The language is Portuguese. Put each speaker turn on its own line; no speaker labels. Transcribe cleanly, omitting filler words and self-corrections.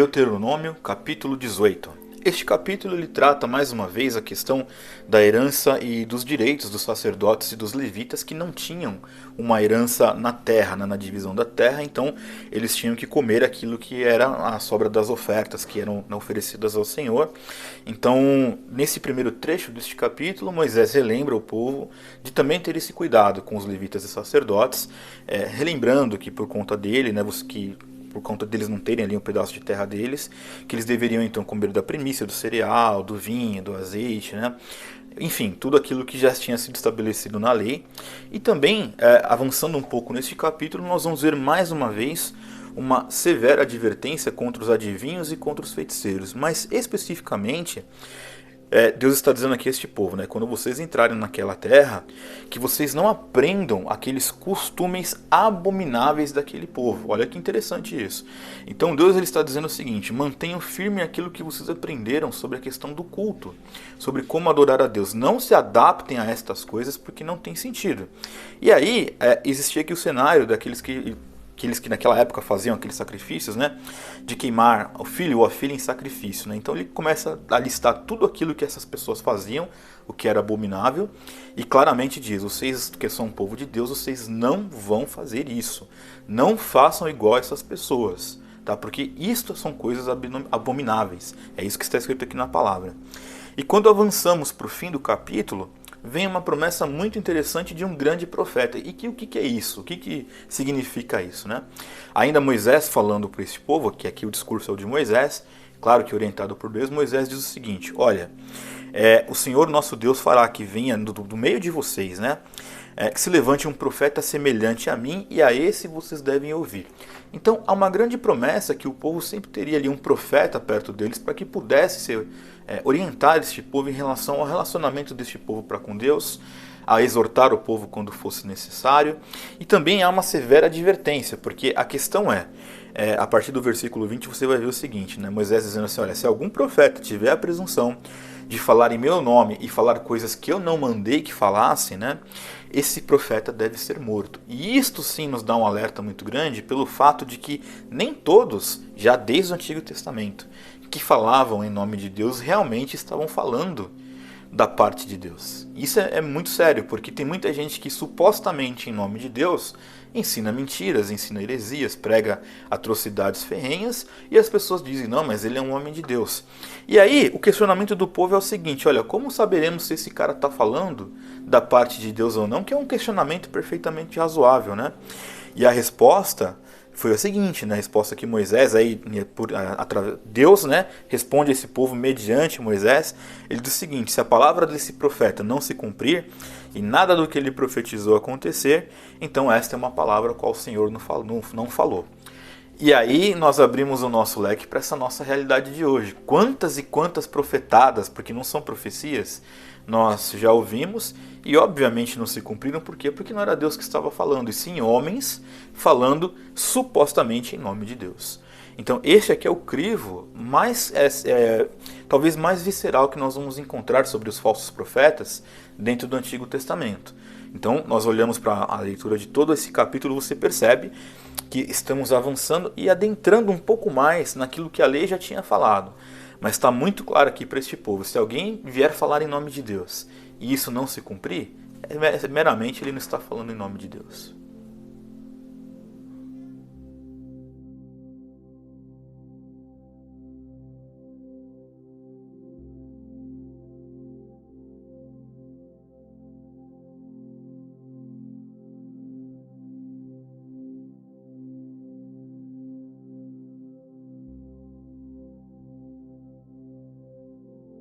Deuteronômio, capítulo 18. Este capítulo ele trata mais uma vez a questão da herança e dos direitos dos sacerdotes e dos levitas que não tinham uma herança na terra, na divisão da terra, então eles tinham que comer aquilo que era a sobra das ofertas que eram oferecidas ao Senhor. Então, nesse primeiro trecho deste capítulo, Moisés relembra o povo de também ter esse cuidado com os levitas e sacerdotes, relembrando que por conta dele, por conta deles não terem ali um pedaço de terra deles, que eles deveriam então comer da primícia do cereal, do vinho, do azeite, né? Enfim, tudo aquilo que já tinha sido estabelecido na lei. E também, avançando um pouco neste capítulo, nós vamos ver mais uma vez uma severa advertência contra os adivinhos e contra os feiticeiros. Mas especificamente, Deus está dizendo aqui a este povo, né? Quando vocês entrarem naquela terra, que vocês não aprendam aqueles costumes abomináveis daquele povo. Olha que interessante isso. Então Deus ele está dizendo o seguinte: mantenham firme aquilo que vocês aprenderam sobre a questão do culto, sobre como adorar a Deus. Não se adaptem a estas coisas porque não tem sentido. E aí existia aqui o cenário daqueles que naquela época faziam aqueles sacrifícios, né, de queimar o filho ou a filha em sacrifício, né? Então ele começa a listar tudo aquilo que essas pessoas faziam, o que era abominável, e claramente diz: vocês que são um povo de Deus, vocês não vão fazer isso, não façam igual a essas pessoas, tá? Porque isto são coisas abomináveis, é isso que está escrito aqui na palavra. E quando avançamos para o fim do capítulo, vem uma promessa muito interessante de um grande profeta. E o que é isso? O que significa isso, né? Ainda Moisés falando para esse povo, que aqui o discurso é o de Moisés, claro que orientado por Deus, Moisés diz o seguinte: olha, o Senhor nosso Deus fará que venha do meio de vocês, né? Que se levante um profeta semelhante a mim, e a esse vocês devem ouvir. Então há uma grande promessa que o povo sempre teria ali um profeta perto deles para que pudesse orientar este povo em relação ao relacionamento deste povo para com Deus, a exortar o povo quando fosse necessário. E também há uma severa advertência, porque a questão a partir do versículo 20 você vai ver o seguinte, né? Moisés dizendo assim: olha, se algum profeta tiver a presunção de falar em meu nome e falar coisas que eu não mandei que falasse, né, esse profeta deve ser morto. E isto sim nos dá um alerta muito grande pelo fato de que nem todos, já desde o Antigo Testamento, que falavam em nome de Deus realmente estavam falando da parte de Deus. Isso é muito sério, porque tem muita gente que supostamente em nome de Deus ensina mentiras, ensina heresias, prega atrocidades ferrenhas, e as pessoas dizem: não, mas ele é um homem de Deus. E aí o questionamento do povo é o seguinte: olha, como saberemos se esse cara está falando da parte de Deus ou não? Que é um questionamento perfeitamente razoável, né? E a resposta foi a seguinte, né? A resposta que Moisés, Deus, né, responde a esse povo mediante Moisés. Ele diz o seguinte: se a palavra desse profeta não se cumprir e nada do que ele profetizou acontecer, então esta é uma palavra a qual o Senhor não falou. E aí nós abrimos o nosso leque para essa nossa realidade de hoje. Quantas e quantas profetadas, porque não são profecias, nós já ouvimos e obviamente não se cumpriram. Por quê? Porque não era Deus que estava falando, e sim homens falando supostamente em nome de Deus. Então este aqui é o crivo talvez mais visceral que nós vamos encontrar sobre os falsos profetas dentro do Antigo Testamento. Então nós olhamos para a leitura de todo esse capítulo, você percebe que estamos avançando e adentrando um pouco mais naquilo que a lei já tinha falado. Mas está muito claro aqui para este povo: se alguém vier falar em nome de Deus e isso não se cumprir, meramente ele não está falando em nome de Deus.